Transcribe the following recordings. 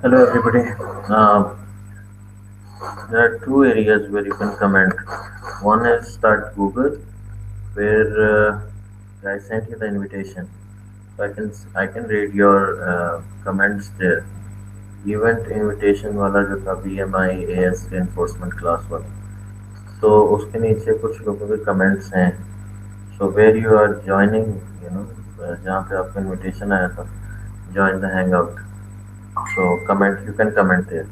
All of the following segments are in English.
Hello, everybody. There are two areas where you can comment. One is Start Google, where I sent you the invitation. So I can read your comments there. Event invitation वाला जो था BMI AS reinforcement class वाला. So उसके नीचे कुछ लोगों के comments हैं. So where you are joining, जहाँ पे आपको invitation आया था, join the hangout. So comment, you can comment there.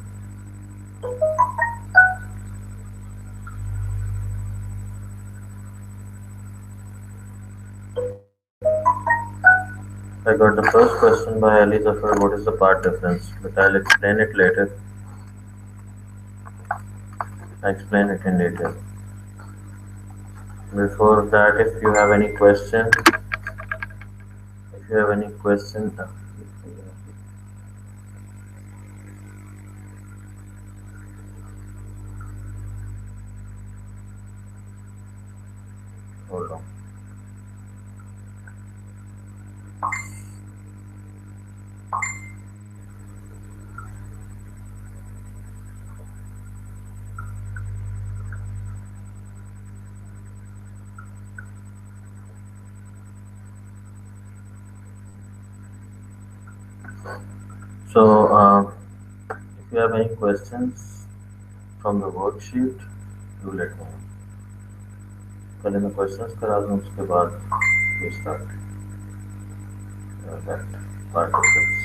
I got the first question by Ali Zafar, what is the part difference? But I'll explain it later. I explain it in detail. Before that, if you have any question, hold on. So, if you have any questions from the worksheet, do let me know. पहले मैं questions करा दूं उसके बाद we start that part of this.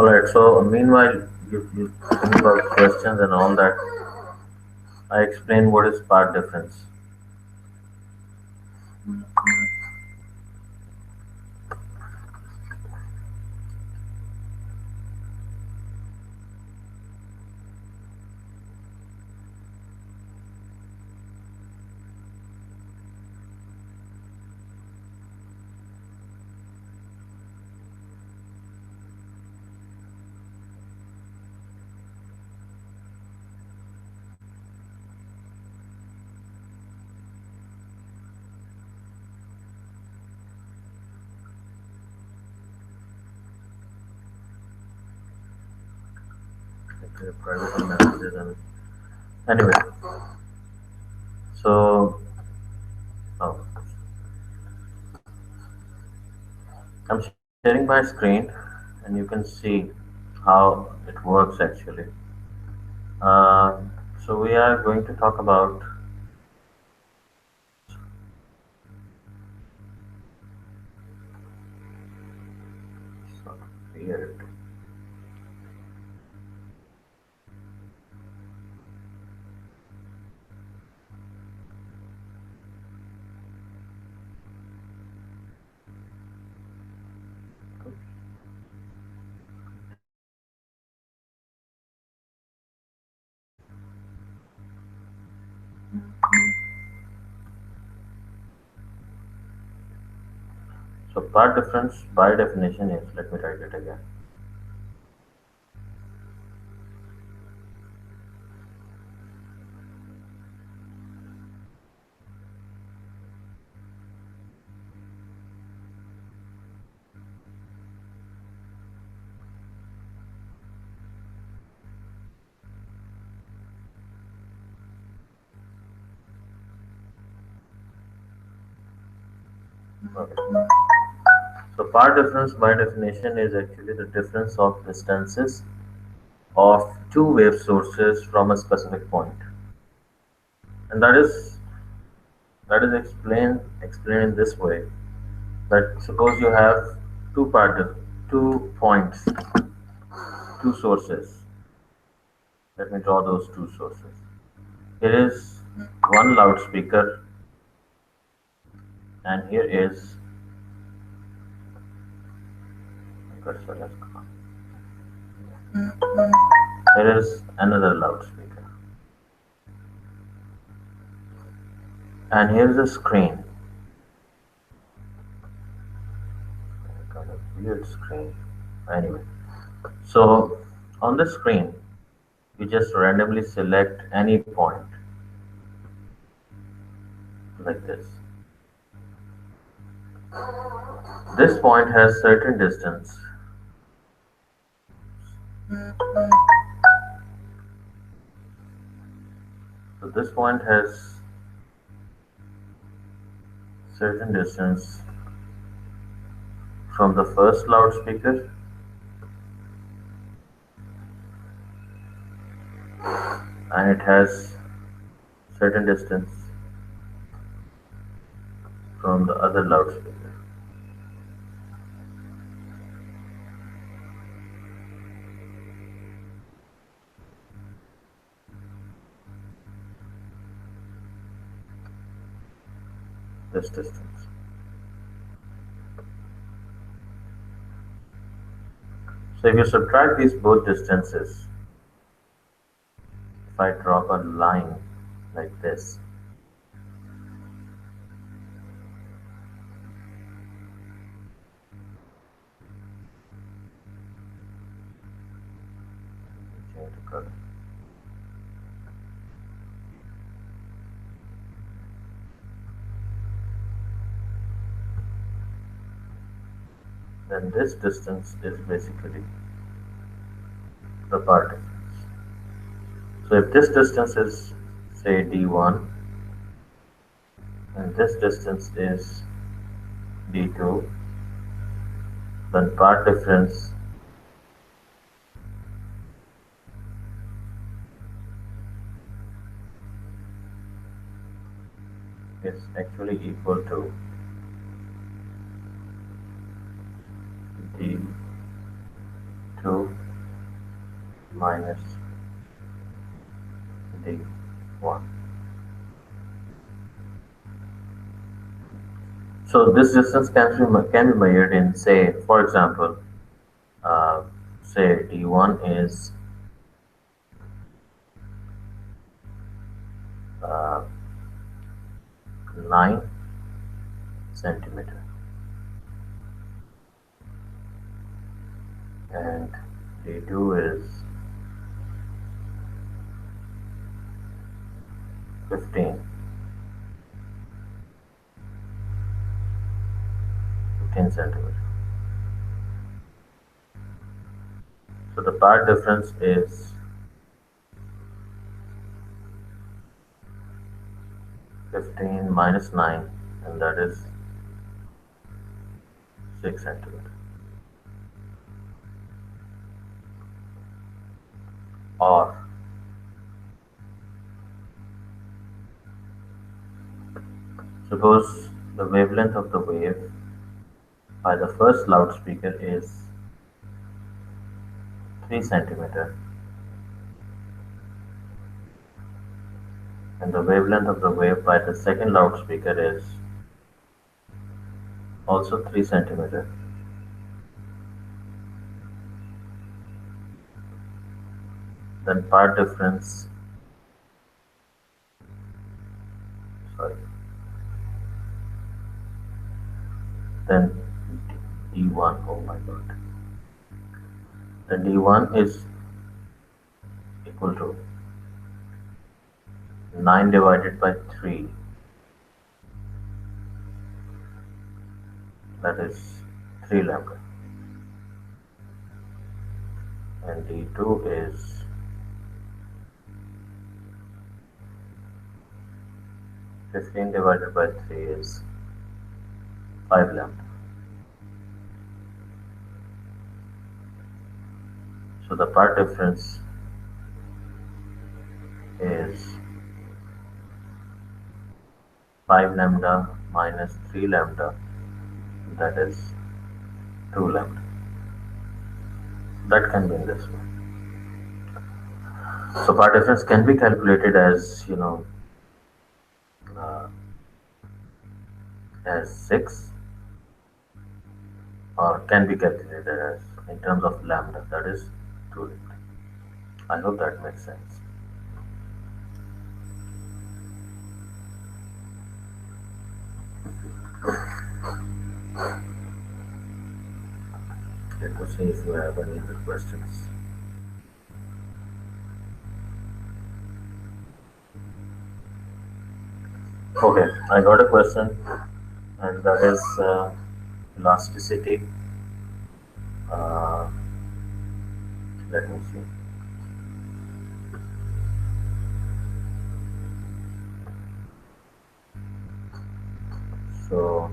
Alright, so meanwhile, you think about questions and all that. I explain what is part difference. Okay, private messages and anyway. So oh, I'm sharing my screen, and you can see how it works actually. Uh, so we are going to talk about so weird. So part difference by definition is, let me write it again. Okay. So part difference by definition is actually the difference of distances of two wave sources from a specific point. And that is explained in this way, that suppose you have two points, two sources. Let me draw those two sources. Here is one loudspeaker, and here is cursor has gone. Here is another loudspeaker. And here's a screen, kind of weird screen. Anyway, so on the screen, you just randomly select any point like this. This point has certain distance. So this point has certain distance from the first loudspeaker, and it has certain distance from the other loudspeaker. This distance. So if you subtract these both distances, if I drop a line like this, change the color. Then this distance is basically the part difference. So if this distance is say d1 and this distance is d2, then part difference is actually equal to d2 minus d1. So this distance can be measured in, say, for example, uh, say d1 is uh, 9 centimeter and d2 is 15 centimeter. So the part difference is 15 minus 9, and that is 6 centimeter. Or suppose the wavelength of the wave by the first loudspeaker is 3 centimeter, and the wavelength of the wave by the second loudspeaker is also 3 centimeter. Then part difference, sorry, then d1, oh my god, then d1 is equal to 9 divided by 3, that is 3 lambda, and d2 is 15 divided by 3 is 5 lambda. So the part difference is 5 lambda minus 3 lambda, that is 2 lambda. That can be in this way. So part difference can be calculated as, uh, as 6, or can be calculated as in terms of lambda, that is 2 lambda. I hope that makes sense. Let me see if you have any other questions. Okay, I got a question, and that is elasticity. Uh, Let me see. So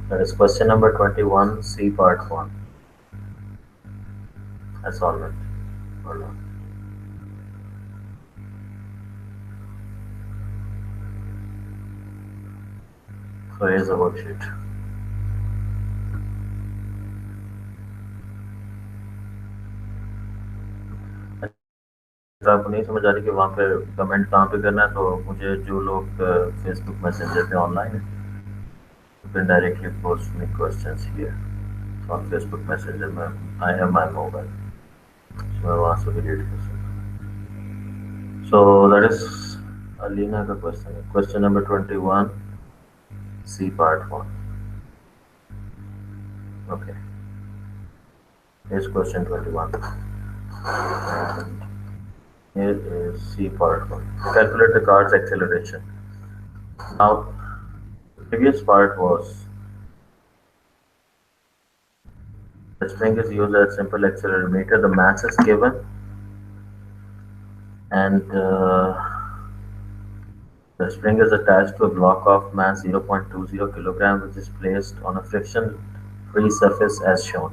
that is question number 21, C part 1. I solve it. Hold on. So here's the worksheet. अगर आपको नहीं समझ आ रही कि वहाँ पे comment कहाँ पे करना है तो मुझे जो लोग फेसबुक मैसेंजर पे ऑनलाइन है you can directly post me questions here on Facebook Messenger में I have my mobile so मैं वहाँ से भी read कर सकता हूँ. So that is Alina का question number 21 C part 1. Okay, here's question 21 and here is C part 1. Calculate the car's acceleration. Now the previous part was the string is used as simple accelerometer. The mass is given and the spring is attached to a block of mass 0.20 kilogram which is placed on a friction-free surface as shown.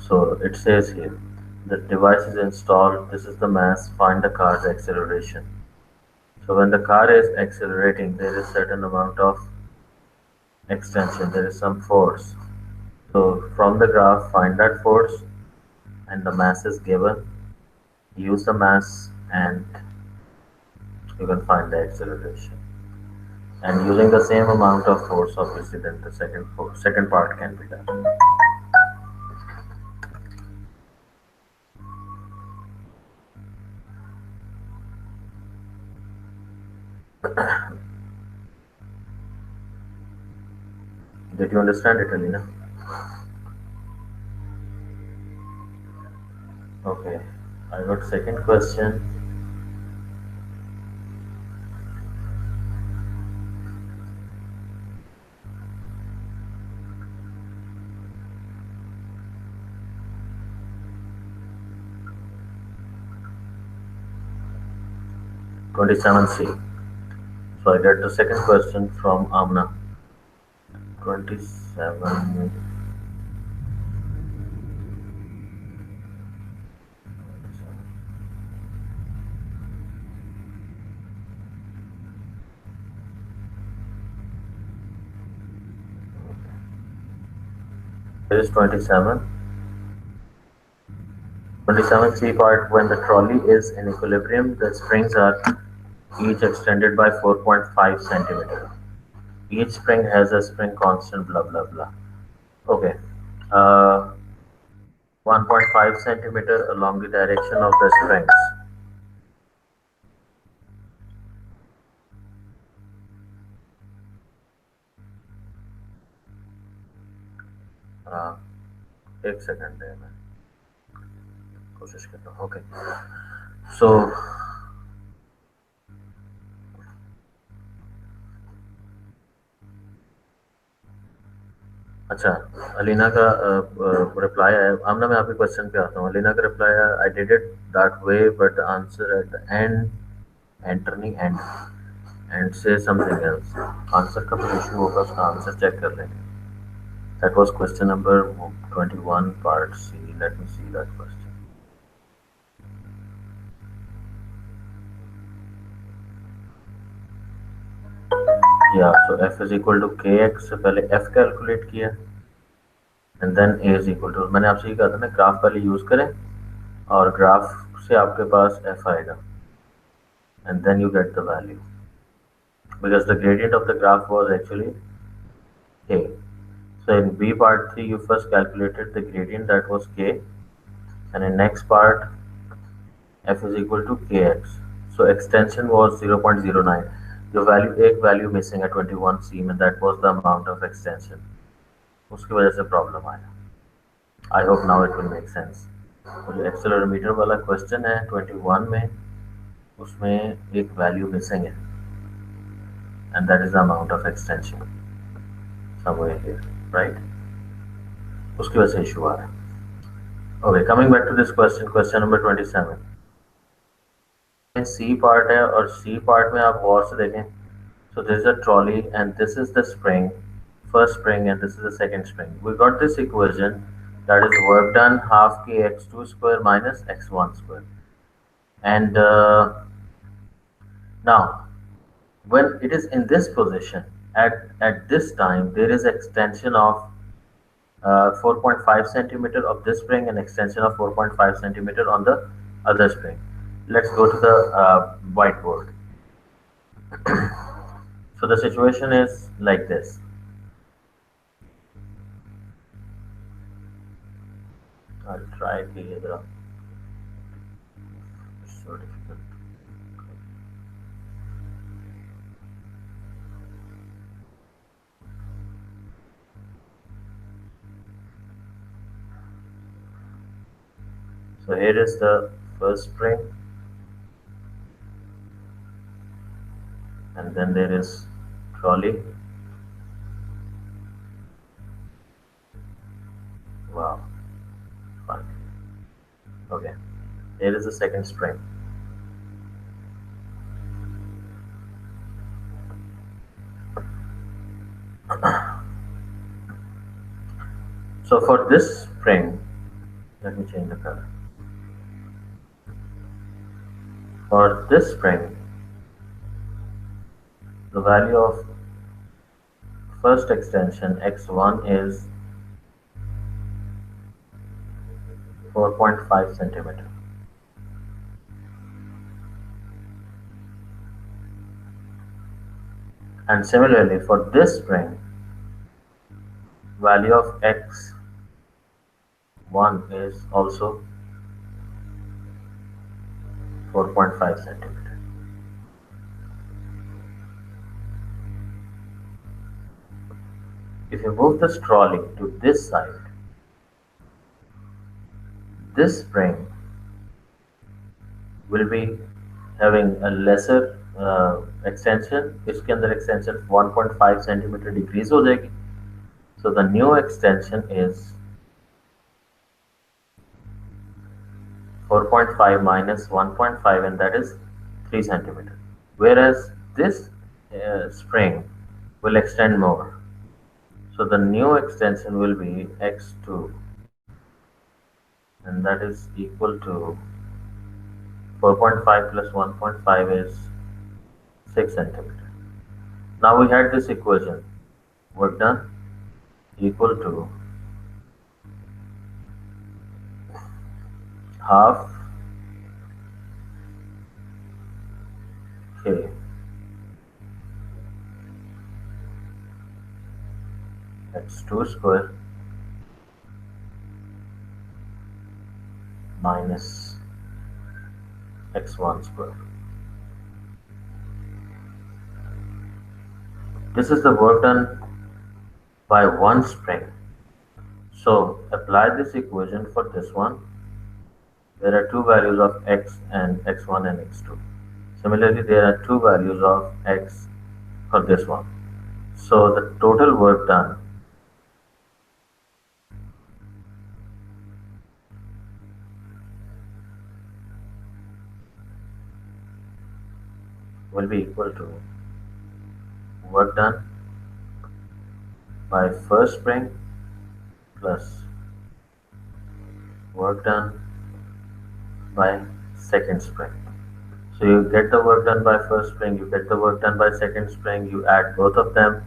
So it says here, the device is installed, this is the mass, find the car's acceleration. So when the car is accelerating, there is certain amount of extension, there is some force. So from the graph, find that force and the mass is given. Use the mass and you can find the acceleration. And using the same amount of force, obviously, then the second part can be done. Did you understand it, Alina? Okay, I got second question. Twenty-seven C. So I get the second question from Amna. 27. Here is 27. 27C part, when the trolley is in equilibrium, the springs are each extended by 4.5 centimeter. Each spring has a spring constant, blah blah blah. Okay. Uh, 1.5 centimeter along the direction of the springs. एक second है मैं कोशिश करता हूँ. Okay. So अच्छा, अलीना का reply है. आमना मैं आपके क्वेश्चन पे आता हूँ. अलीना का रिप्लाई है, I did it that way but answer at the end एंटरनी and say something else. Answer का कोई इशू होगा, उसका आंसर चेक कर लेंगे. That was question number 21 part C. Let me see that question. Yeah so f is equal to kx से पहले f calculate किया and then a is equal to, मैंने आपसे ये कहा था ना, ग्राफ पहले यूज करें और ग्राफ से आपके पास f आएगा and then you get the value because the gradient of the graph was actually k. So in B part 3 you first calculated the gradient, that was k, and in next part F is equal to kx. So extension was 0.09. जो value एक value missing है 21 cm, that was the amount of extension. उसकी वजह से problem आया. I hope now it will make sense. तो जो accelerometer वाला क्वेश्चन है 21 में, उसमें एक वैल्यू मिसिंग है, and that is the amount of extension somewhere here, right? उसकी वजह से इशू आ रहा है. Okay, coming back to this question, question number 27. C part है और सी पार्ट में आप गौर से देखें. So this is a trolley and this is the spring, first spring, and this is the second spring. We got this equation, that is work done half kx2 square minus x1 square. And now when it is in this position, at this time there is extension of 4.5 centimeter of this spring and extension of 4.5 centimeter on the other spring. Let's go to the whiteboard. So the situation is like this. I'll try to get it up. It's so difficult. So here is the first spring, and then there is trolley. Wow, fun. Okay, here is the second spring. So for this spring, let me change the color. For this spring, the value of first extension x1 is 4.5 centimeter. And similarly for this spring, value of x1 is also 4.5 centimeter. If you move this trolley to this side, this spring will be having a lesser extension. इसके अंदर extension 1.5 centimeter decrease हो जाएगी. So the new extension is 4.5 minus 1.5, and that is 3 centimeter. Whereas this spring will extend more. So the new extension will be x2, and that is equal to 4.5 plus 1.5 is 6 centimeter. Now we had this equation, work done equal to half k x2 square minus x1 square. This is the work done by one spring. So apply this equation for this one. There are two values of x and x1 and x2. Similarly, there are two values of x for this one. So the total work done will be equal to work done by first spring plus work done by second spring. So you get the work done by first spring, you get the work done by second spring, you add both of them,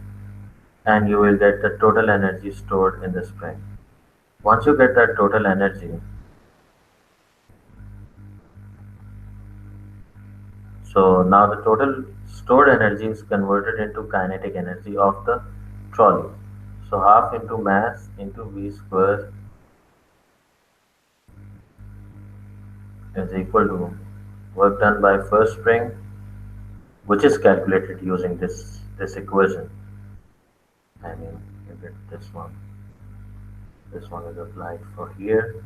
and you will get the total energy stored in the spring. Once you get that total energy, so now the total stored energy is converted into kinetic energy of the trolley. So half into mass into v square is equal to work done by first spring, which is calculated using this equation. I mean, you get this one. This one is applied for here,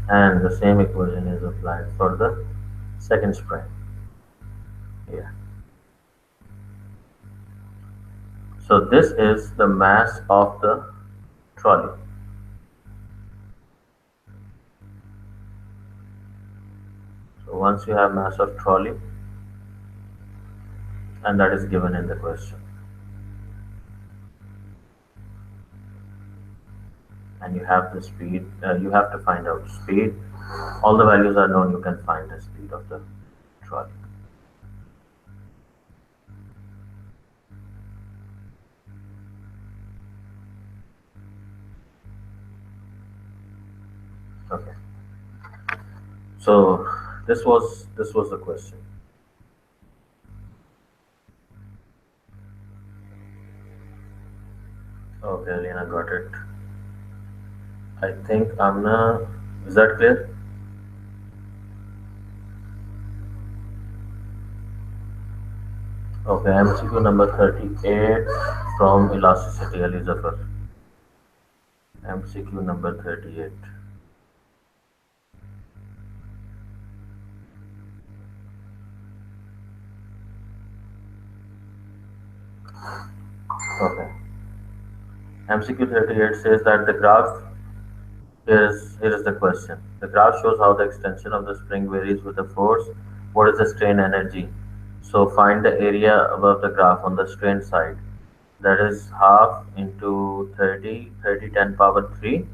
and the same equation is applied for the second spring. Yeah. So this is the mass of the trolley. So once you have mass of trolley, and that is given in the question, and you have the speed, you have to find out speed. All the values are known, you can find the speed of the trolley. Okay. So this was the question. Okay, Lena got it. I think Amna, is that clear? Okay, MCQ number 38 from elasticity, Elizabeth. MCQ number 38. Okay. MCQ 38 says that the graph here is the question. The graph shows how the extension of the spring varies with the force. What is the strain energy? So find the area above the graph on the strain side. That is half into 30, 30 10 power 3,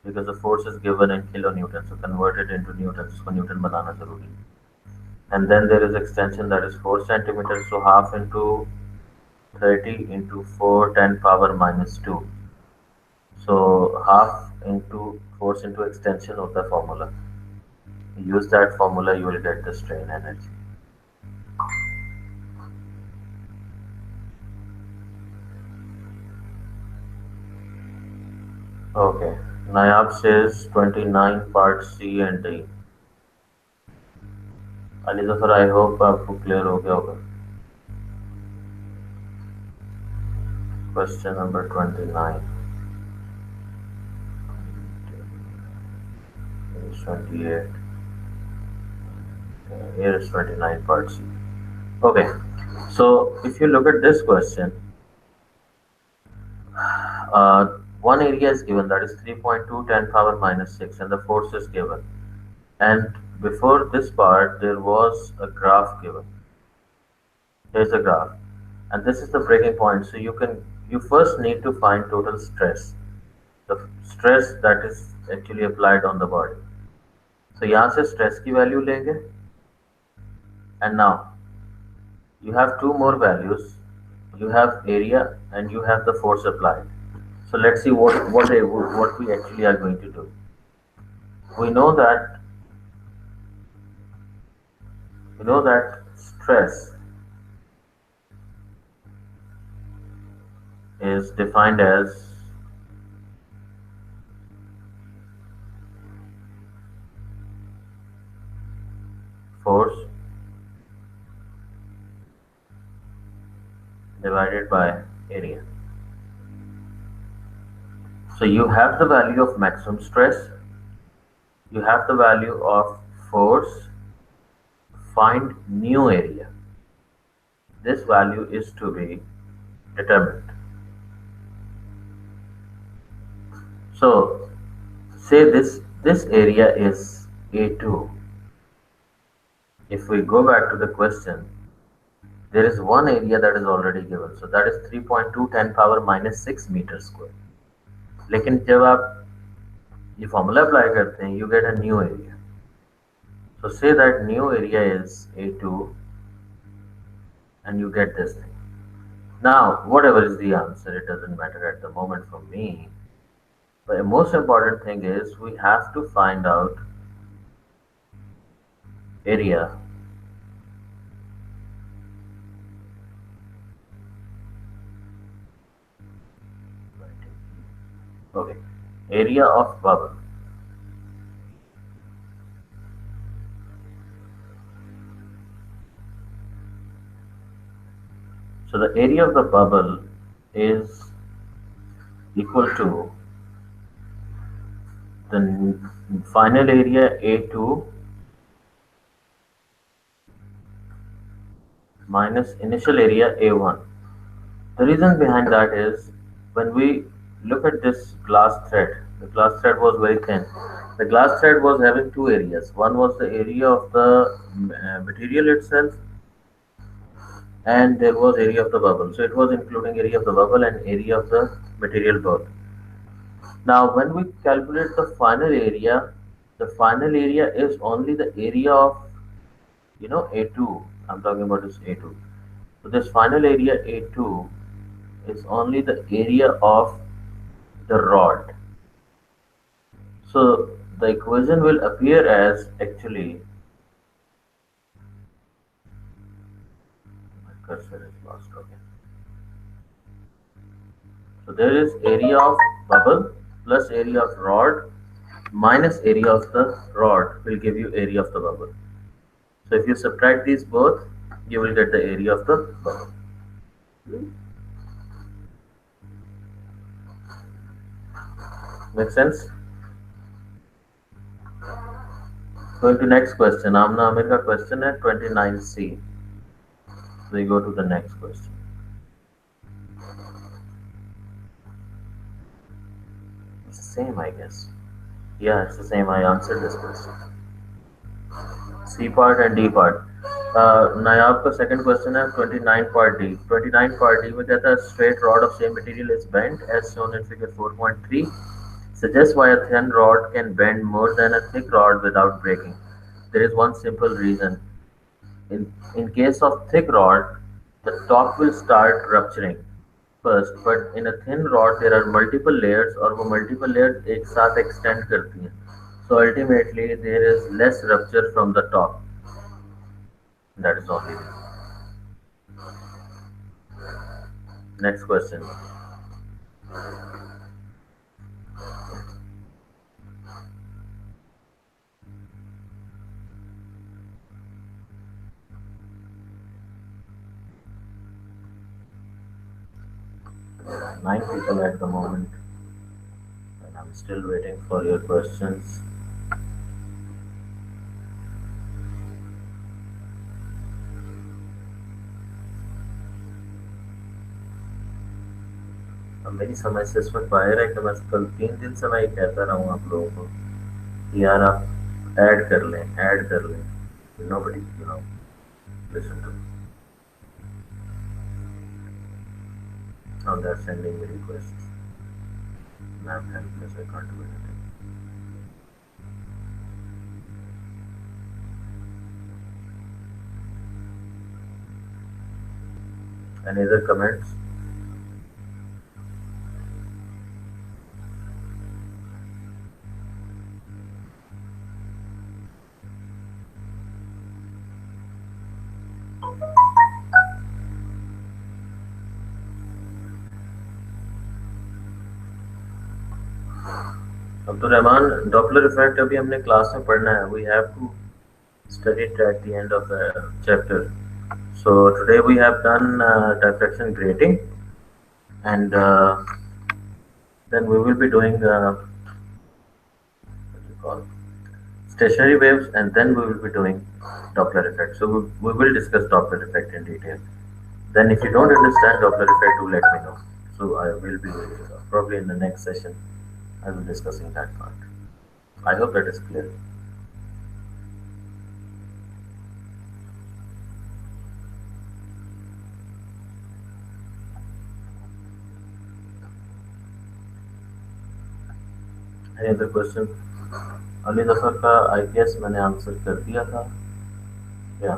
because the force is given in kilonewton. So convert it into newtons. So Newton banana zaruri. And then there is extension, that is 4 centimeters. So half into 30 into 4 10 power minus 2. So half into force into extension of the formula. Use that formula, you will get the strain energy. Okay. Nayab says 29 part C and D. Ali Zafar, I hope आपको clear हो गया होगा. Question number 29. Here is 28. Here is 29 part C. Okay. So if you look at this question, one area is given, that is 3.2 10 power minus 6, and the force is given. And before this part, there was a graph given. Here's a graph, and this is the breaking point. So you first need to find total stress, the stress that is actually applied on the body. So यहाँ से stress की value लेंगे, and now you have two more values. You have area and you have the force applied. So let's see what we actually are going to do. We know that stress is defined as force divided by area. So you have the value of maximum stress, you have the value of force, find new area. This value is to be determined. So say this area is A2. If we go back to the question, there is one area that is already given, so that is 3.2 10 power minus 6 meter square. लेकिन जब आप ये formula apply करते हैं, you get a new area. So say that new area is A2, and you get this thing. Now, whatever is the answer, it doesn't matter at the moment for me. But the most important thing is we have to find out area okay, area of bubble. So the area of the bubble is equal to the final area A2 minus initial area A1. The reason behind that is when we look at this glass thread, the glass thread was very thin. The glass thread was having two areas. One was the area of the material itself, and there was area of the bubble. So it was including area of the bubble and area of the material both. Now, when we calculate the final area is only the area of A2. I'm talking about this A2. So this final area A2 is only the area of the rod. So the equation will appear as actually my cursor is lost. Okay. So there is area of bubble plus area of rod minus area of the rod will give you area of the bubble. So if you subtract these both, you will get the area of the bubble. Make sense? Going to next question. Amna Amir का question है 29C. So we go to the next question. It's the same, I guess. Yeah, it's the same. I answered this question. C part and D part. नायाब का second question है 29 part D. 29 part D में कहता है straight rod of same material is bent as shown in figure 4.3. Suggest why a thin rod can bend more than a thick rod without breaking. There is one simple reason. In case of thick rod, the top will start rupturing first, but in a thin rod there are multiple layers और वो multiple layers एक साथ extend करती हैं. So ultimately there is less rupture from the top. That is only reason. Next question. There are 9 people at the moment, and I'm still waiting for your questions. अब मेरी समझ से इसमें बाहर है कि मैं कल 3 दिन से मैं ये कहता रहा हूँ आप लोगों को कि यार आप ऐड कर लें. Nobody, listen to me. Now they're sending me requests. And I'm helpless, I can't do anything. Any other comments? Abdul Rahman, Doppler effect अभी हमने क्लास में पढ़ना है. We have to study it at the end of the chapter. So today we have done diffraction grating, and then we will be doing what do you call stationary waves, and then we will be doing Doppler effect. So we will discuss Doppler effect in detail. Then if you don't understand Doppler effect, do let me know. So I will be probably in the next session. I will be discussing that part. I hope that is clear. Any other question? अगली दफ़ा का I guess मैंने answer कर दिया था. या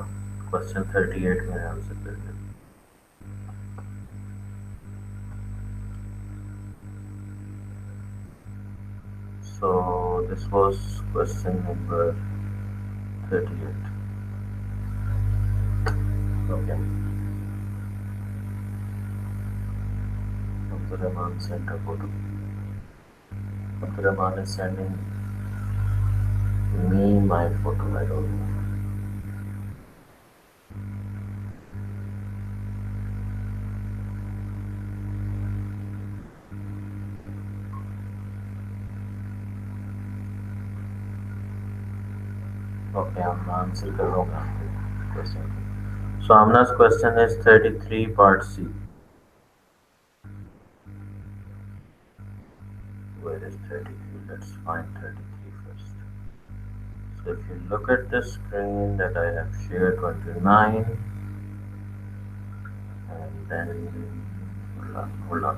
question 38 मैंने answer कर दिया. So this was question number 38. Okay. Abdul Rahman sent a photo. Abdul Rahman is sending me my photo. I don't know. Okay, I'm answer कर रहा हूँ मैं आपके question को. So Amna's question is 33 part C. Where is 33? Let's find 33 first. So if you look at the screen that I have shared 29, and then hold on.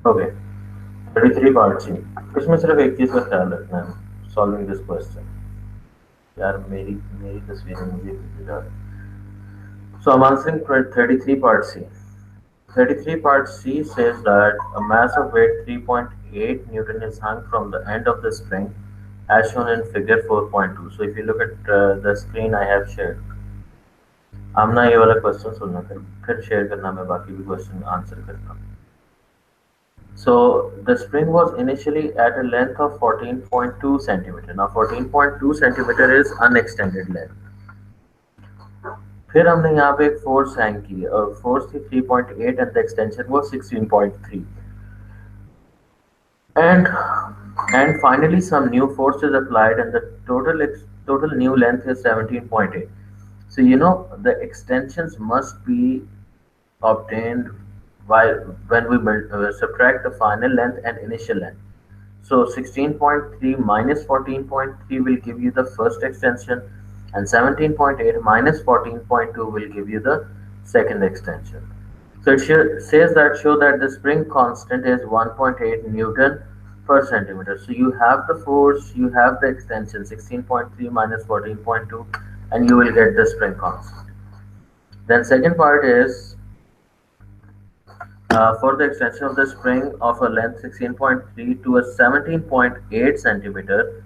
Okay, 33 part C. इसमें सिर्फ एक चीज़ का ख्याल रखना है solving this question. यार मेरी मेरी तस्वीरें मुझे भेजी जा रही. So I'm answering 33 part C. 33 part C says that a mass of weight 3.8 Newton is hung from the end of the spring as shown in figure 4.2. So if you look at the screen I have shared, आमना ये वाला question सुनना फिर share करना मैं बाकी भी question answer करता हूँ. So the spring was initially at a length of 14.2 centimeter. Now 14.2 centimeter is unextended length. फिर हमने यहाँ पे एक फोर्स हैंग की और फोर्स थी 3.8 and the extension was 16.3. And finally some new force is applied and the total new length is 17.8. So you know the extensions must be obtained while when we subtract the final length and initial length. So 16.3 minus 14.3 will give you the first extension and 17.8 minus 14.2 will give you the second extension. So it says that show that the spring constant is 1.8 Newton per centimeter. So you have the force, you have the extension 16.3 minus 14.2 and you will get the spring constant. Then second part is for the extension of the spring of a length 16.3 to a 17.8 centimeter.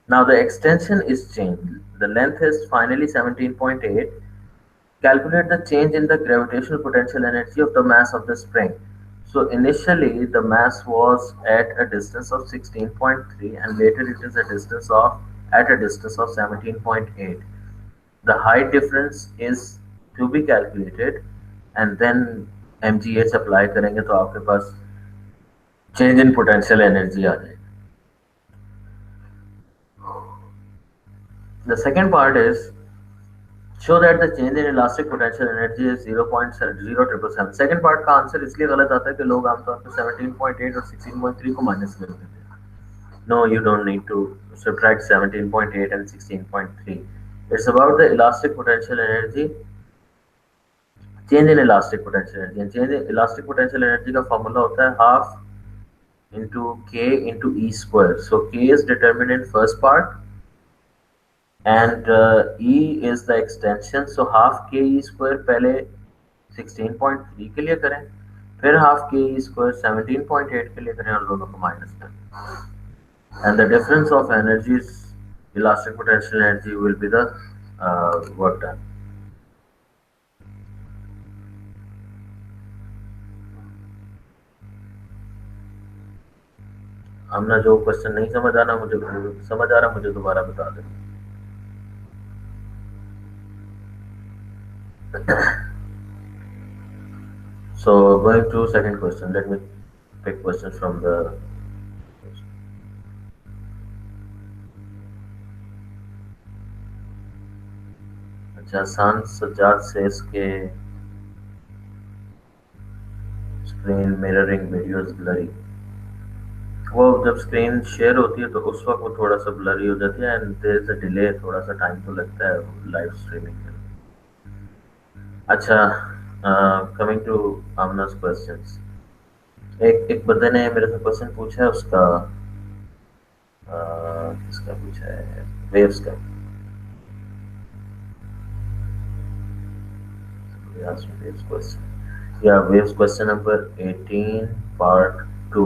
Now the extension is changed. The length is finally 17.8. Calculate the change in the gravitational potential energy of the mass of the spring. So initially the mass was at a distance of 16.3 and later it is a distance of at a distance of 17.8. The height difference is to be calculated and then mgh apply करेंगे तो आपके पास change in potential energy आ जाएगी. The second part is show that the change in elastic potential energy is 0.0777. Second part का answer इसलिए गलत आता है कि लोग आमतौर पर 17.8 और 16.3 को माइनस कर देते हैं. No, you don't need to subtract 17.8 and 16.3. It's about the elastic potential energy. Change in elastic potential energy. Change in elastic potential energy का फॉर्मूला होता है half into k into e square. So k is determined in first part and e is the extension. So half k e square पहले 16.3 के लिए करें फिर half के e square 17.8 के लिए करें और दोनों को माइनस करें. And the difference of energies, elastic potential energy will be the work done. हमने जो क्वेश्चन नहीं समझ आ रहा मुझे दोबारा बता दें. So going to second question, let me pick questions from the. अच्छा सान सज्जाद says के स्क्रीन मिररिंग वीडियोस ब्लरी. वो जब स्क्रीन शेयर होती है तो उस वक्त वो थोड़ा सा ब्लरी हो जाती है and there is a delay, थोड़ा सा टाइम तो लगता है लाइव स्ट्रीमिंग में. अच्छा कमिंग टू आमना's क्वेश्चंस. एक बंदे ने मेरे से क्वेश्चन पूछा है उसका किसका पूछा है वेव्स का. Ask me waves question. Yeah, waves question number 18 part 2.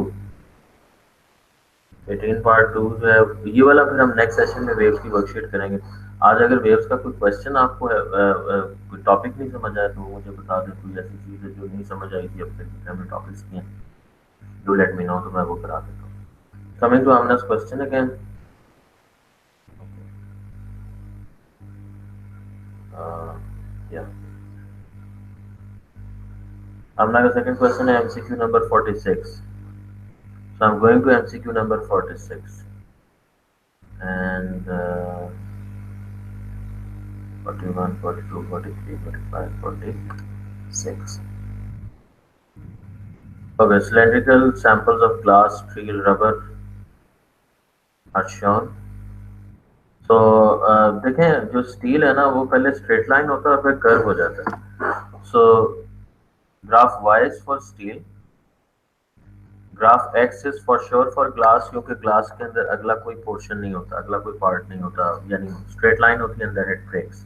18 part 2 जो है ये वाला फिर हम नेक्स्ट सेशन में वेव्स की वर्कशीट करेंगे. आज अगर वेव्स का कोई क्वेश्चन आपको है कोई टॉपिक नहीं समझ आया तो मुझे बता दें. कोई ऐसी चीज़ है जो नहीं समझ आई थी अब तक हमने टॉपिक्स किए डू लेट मी नो तो मैं वो करा देता हूँ. कमिंग टू आमना's क्वेश्चन अगेन. या अब मेरा second question है MCQ number 46. So I'm going to MCQ number 46 and 41, 42, 43, 45, 46. Okay, cylindrical samples of glass, steel, rubber are shown. So देखें जो स्टील है ना वो पहले स्ट्रेट लाइन होता है और फिर कर्व हो जाता है. So graph y is for steel, graph x is for sure for glass क्योंकि ग्लास के अंदर अगला कोई पोर्शन नहीं होता, अगला कोई पार्ट नहीं होता, यानी स्ट्रेट लाइन होती है and then it breaks.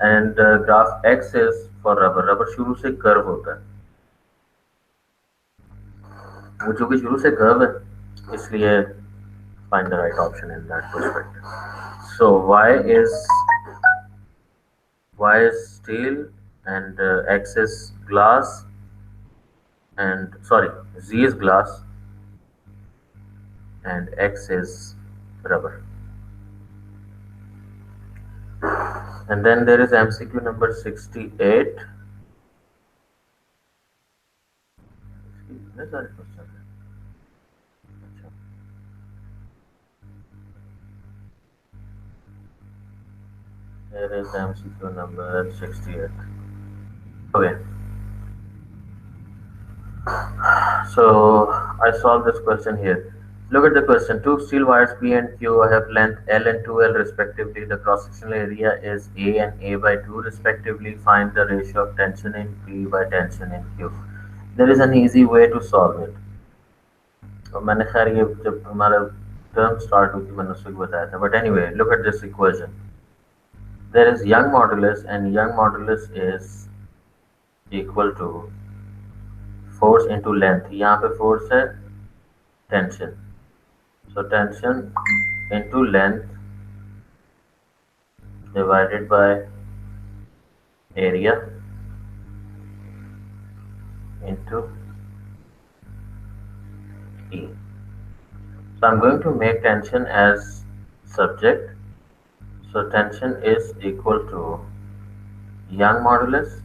And graph x is for rubber, rubber शुरू से कर्व होता है, वो जो कि शुरू से कर्व है इसलिए find the right option in that perspective. So y is steel and x is glass and sorry z is glass and x is rubber. And then there is MCQ number 68. Here is MCQ number 68. Okay. So I solved this question here. Look at the question. Two steel wires P and Q have length L and 2L respectively. The cross-sectional area is A and A by 2 respectively. Find the ratio of tension in P by tension in Q. There is an easy way to solve it. तो मैंने खैर ये जब हमारा term start हुई थी मैंने उसको बताया था. But anyway, look at this equation. There is Young modulus and Young modulus is equal to force into length. यहाँ पे force है tension. So tension into length divided by area into E. So I'm going to make tension as subject. So tension is equal to Young modulus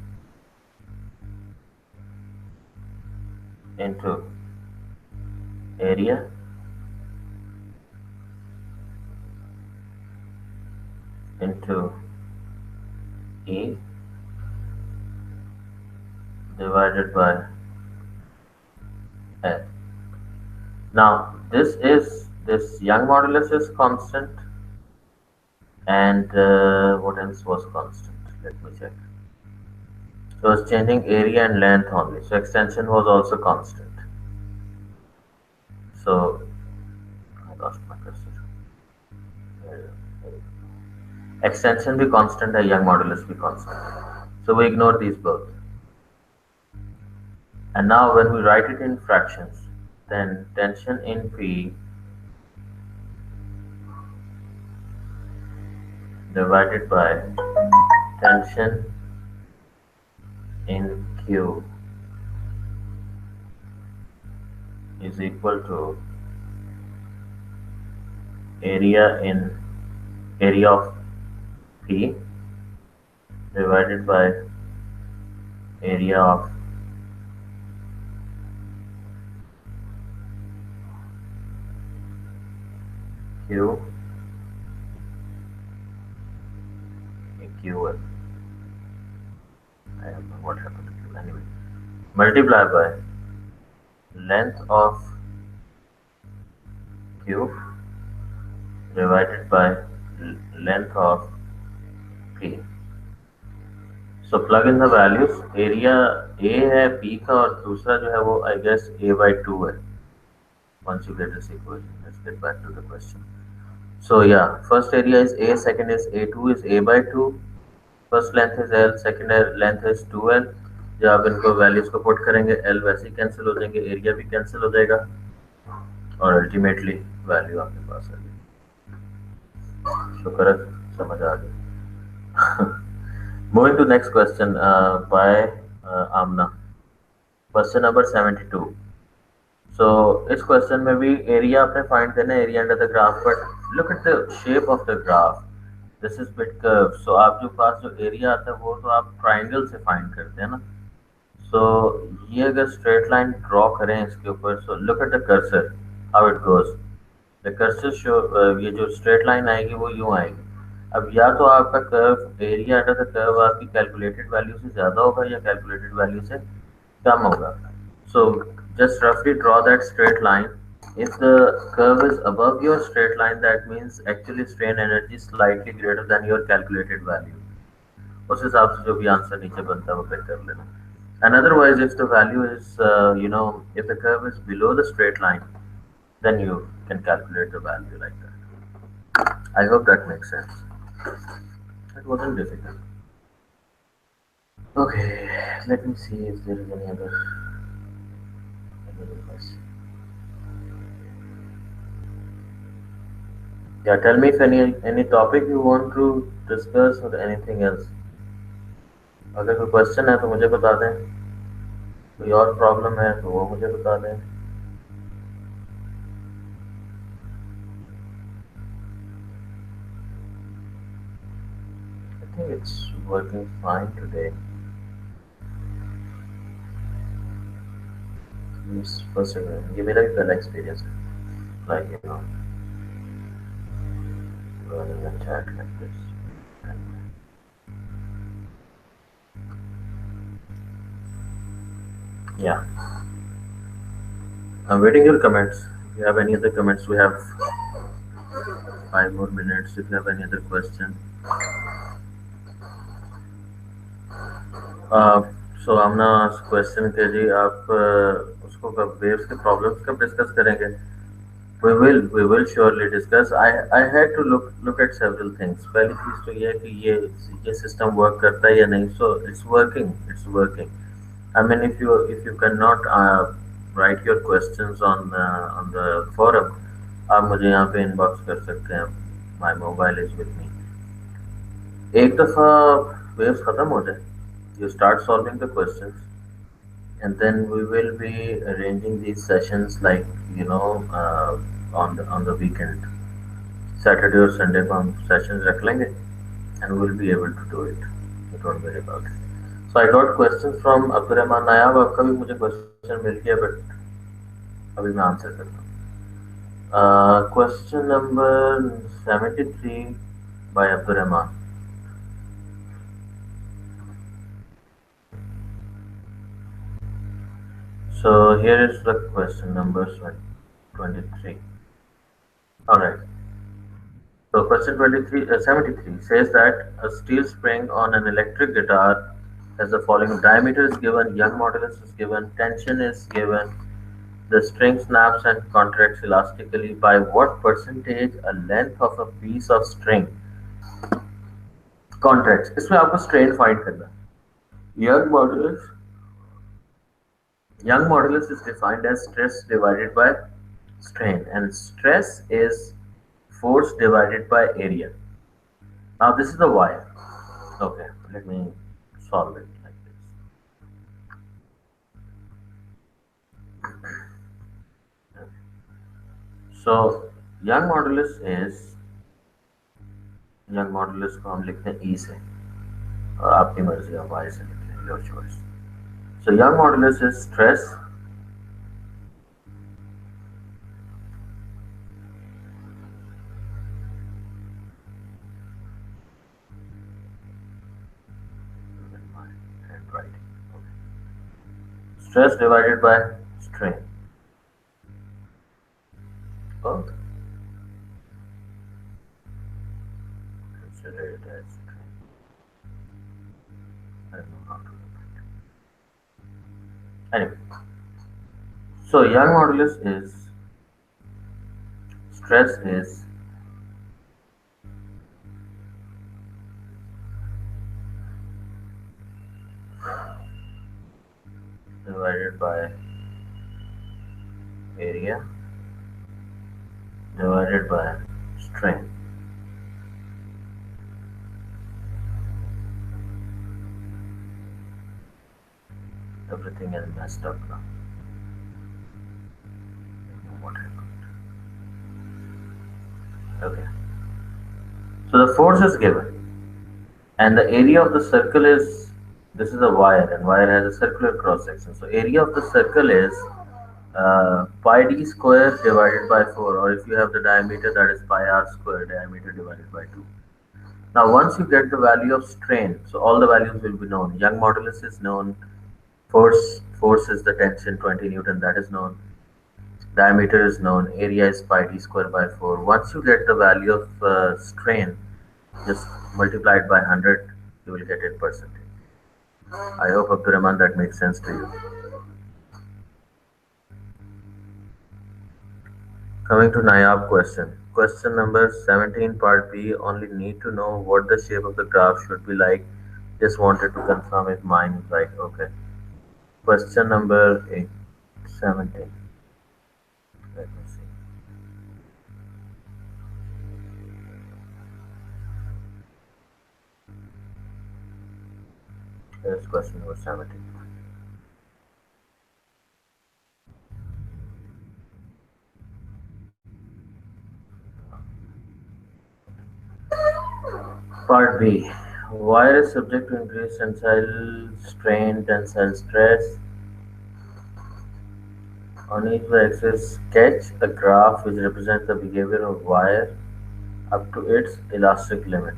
into area into E divided by L. Now this Young modulus is constant and what else was constant? Let me check. So it's changing area and length only. So extension was also constant. So I lost my cursor. Extension be constant and Young modulus be constant. So we ignore these both. And now when we write it in fractions, then tension in P divided by tension in Q is equal to area of P divided by area of Q in QL. I don't know what happened to Q. Anyway, multiply by length of Q divided by length of P. So plug in the values. Area A है P का और दूसरा जो है वो I guess A by 2 है. Once you get this equation, let's get back to the question. So yeah, first area is A, second is A2 is A by 2, first length is L, second length is 2L. जब आप इनको values को put करेंगे L वैसे ही cancel हो जाएंगे, area भी cancel हो जाएगा और अल्टीमेटली वैल्यू आपके पास आ गई. शुक्र है समझ आ गई. Moving to next question by Amna. Question number 72. So इस क्वेश्चन में भी एरिया आपने फाइंड करना है, area under the graph. But look at the shape of the graph. This is bit curve. So आपके पास जो एरिया आता है वो तो आप ट्राइंगल से फाइंड करते हैं ना. सो ये अगर स्ट्रेट लाइन ड्रॉ करें इसके ऊपर, so look at the cursor, how it goes. The cursor show, ये जो स्ट्रेट लाइन आएगी वो यूं आएगी। अब या तो आपका curve, area under the curve आपकी कैलकुलेटेड वैल्यू से ज़्यादा होगा या कैलकुलेटेड वैल्यू से कम होगा। So just roughly draw that straight line. If the curve is above your straight line, that means actually strain energy is slightly greater than your calculated value. उस हिसाब से जो भी आंसर नीचे बनता है वो पिक कर लेना. And otherwise, if the value is, if the curve is below the straight line, then you can calculate the value like that. I hope that makes sense. It wasn't difficult. Okay, let me see if there is any other question. Yeah, tell me if any topic you want to discuss or anything else. अगर कोई question है तो मुझे बता दें, कोई और problem है तो वो मुझे बता दें. I think it's working fine today. First, ये मेरा भी पहला एक्सपीरियंस है, like running a chat like this. Yeah, I'm waiting your comments. If you have any other comments, we have 5 more minutes. If you have any other question, सो हमने question के जी आप उसको कब वेव्स के प्रॉब्लम्स कब discuss करेंगे. We will surely discuss. I had to look at several things. पहली चीज तो ये है कि ये सिस्टम वर्क करता है या नहीं. So it's working. I mean, if you cannot write your questions on the forum, आप मुझे यहाँ पे इनबॉक्स कर सकते हैं. My mobile is with me. एक दफ़ा वेव्स ख़त्म हो जाए, you start solving the questions, and then we will be arranging these sessions like on the weekend, Saturday or Sunday को हम sessions रख लेंगे, and we'll be able to do it. You don't worry about it. So I got questions from Abdurrahman नायाब. आपका भी मुझे question मिल गया, but अभी मैं आंसर करता हूँ. Question number 73 by Abdurrahman. So here is the question number 23. All right. So question 73 says that a steel spring on an electric guitar has the following: diameter is given, young modulus is given, tension is given, the string snaps and contracts elastically. By what percentage a length of a piece of string contracts? इसमें आपको strain find करना है. Young modulus Young modulus is defined as stress divided by strain, and stress is force divided by area. Now this is the wire. Okay, let me solve it like this. So young modulus को हम लिखते हैं E से, और आपकी मर्जी आप Y से लिख लें, your choice. So young modulus is stress stress divided by strain. Oh, consider it as strain. I don't know how to do it. Anyway, so young modulus is stress is divided by area divided by strain. Everything is messed up now. What happened? Okay. So the force is given, and the area of the circle is This is a wire, and wire has a circular cross section. So area of the circle is pi d square divided by 4, or if you have the diameter, that is pi r square diameter divided by 2. Now, once you get the value of strain, so all the values will be known. Young modulus is known. Force is the tension 20 Newton, that is known. Diameter is known. Area is pi d square by 4. Once you get the value of strain, just multiply it by 100, you will get it percentage. I hope, Abdurrahman, that makes sense to you. Coming to Nayab question. Question number 17, part B. Only need to know what the shape of the graph should be like. Just wanted to confirm if mine is right. Okay. Question number 8, 17. Let me see. Here's question number 17. Part B. Wire is subject to increased tensile strain, tensile stress. On each axis, sketch a graph which represents the behavior of wire up to its elastic limit.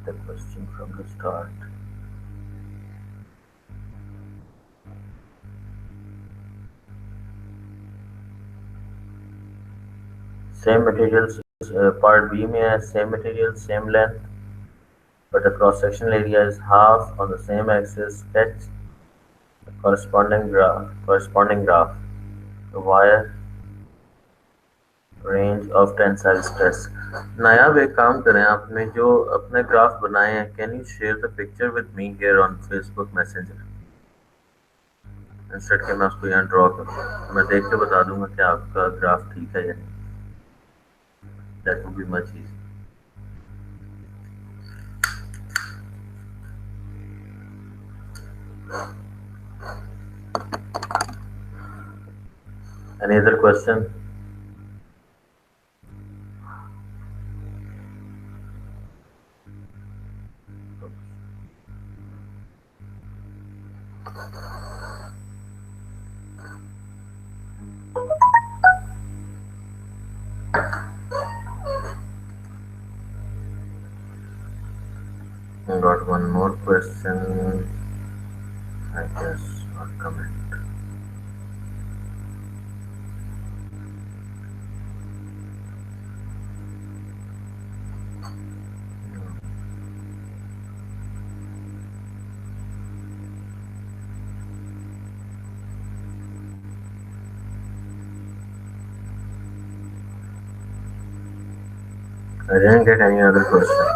The question from the start. Same materials, part B may have same material, same length, but the cross-sectional area is half on the same axis. Sketch the corresponding graph. The wire range of tensile stress. नायाब एक काम करें आपने जो अपने graph बनाए हैं can you share the picture with me here on Facebook messenger instead के मैं उसको यहाँ ड्रॉ करूँ मैं देख के बता दूंगा कि आपका ग्राफ ठीक है या नहीं that would be much easy any other question got one more question I guess or comment I didn't get any other question.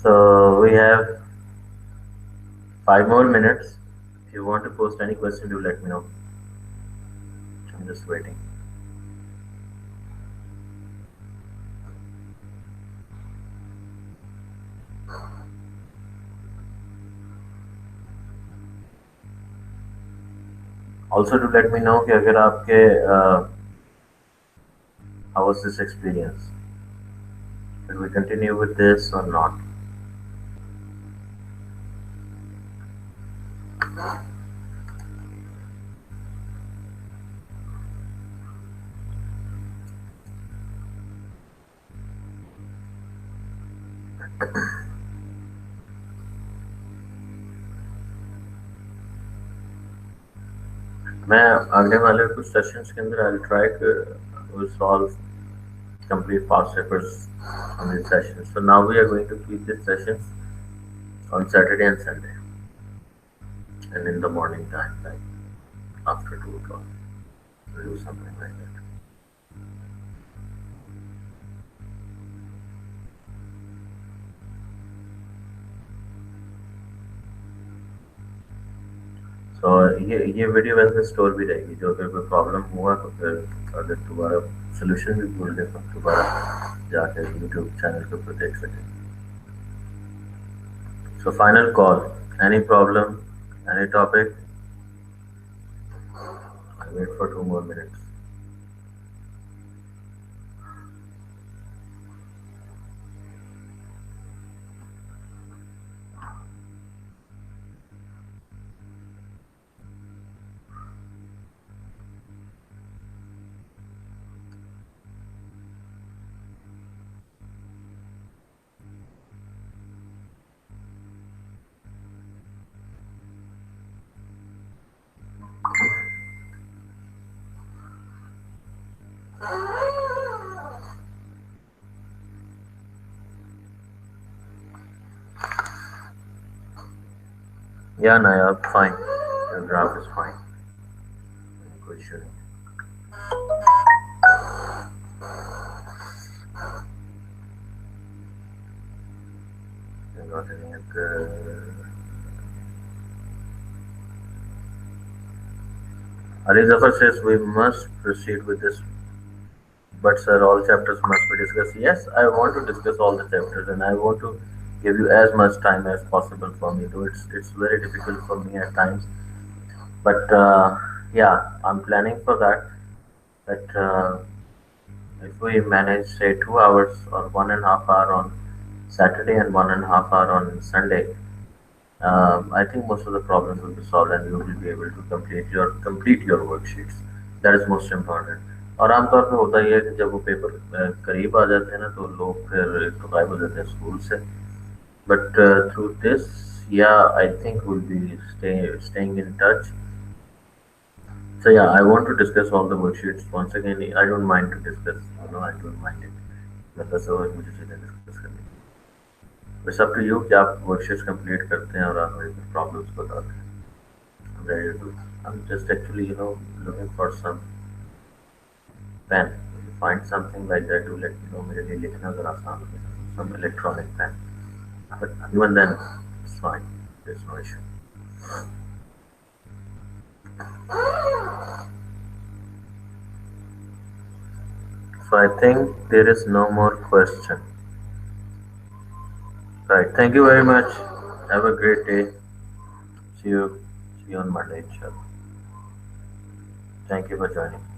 So we have 5 more minutes. If you want to post any question, do let me know. I'm just waiting. Also, do let me know कि अगर आपके how was this experience? Should we continue with this or not? मैं आगे वाले कुछ sessions के अंदर I'll try to solve complete past papers on these sessions. So now we are going to keep these sessions on Saturday and Sunday, and in the morning time, like after 2 o'clock, we'll do something like that. तो ये video वैसे store भी रहेगी जो अगर कोई problem हुआ तो फिर अगर दोबारा सोल्यूशन भी भूल गए तो दोबारा जाकर यूट्यूब चैनल के ऊपर देख सकें so final call any problem any topic I wait for 2 more minutes. Yeah, Naya, fine. Your graph is fine. Good shooting. I got any Ali Zafar says we must proceed with this, but sir, all chapters must be discussed. Yes, I want to discuss all the chapters, and I want to give you as much time as possible for me. Though it's very difficult for me at times, but yeah, I'm planning for that. That if we manage say 2 hours or 1.5 hour on Saturday and 1.5 hour on Sunday, I think most of the problems will be solved and you will be able to complete your worksheets. That is most important. और आमतौर पे होता ही है कि जब वो paper करीब आ जाते हैं ना तो लोग फिर एक तो गायब हो जाते हैं स्कूल से. But through this, yeah, I think we'll be staying in touch. So yeah, I want to discuss all the worksheets once again. I don't mind to discuss. I don't mind it. मतलब सब मुझे चीज़ें discuss करनी. It's up to you कि आप worksheets complete करते हैं और आप मेरे को प्रॉब्लम्स बताते हैं. I'm ready to. I'm just actually looking for some pen. If you find something like that, do let me know. मेरे लिए लिखना ज़रा आसान हो जाए. Some electronic pen. But even then, it's fine. There's no issue. So I think there is no more question. Right. Thank you very much. Have a great day. See you. See you on Monday, inshallah. Thank you for joining.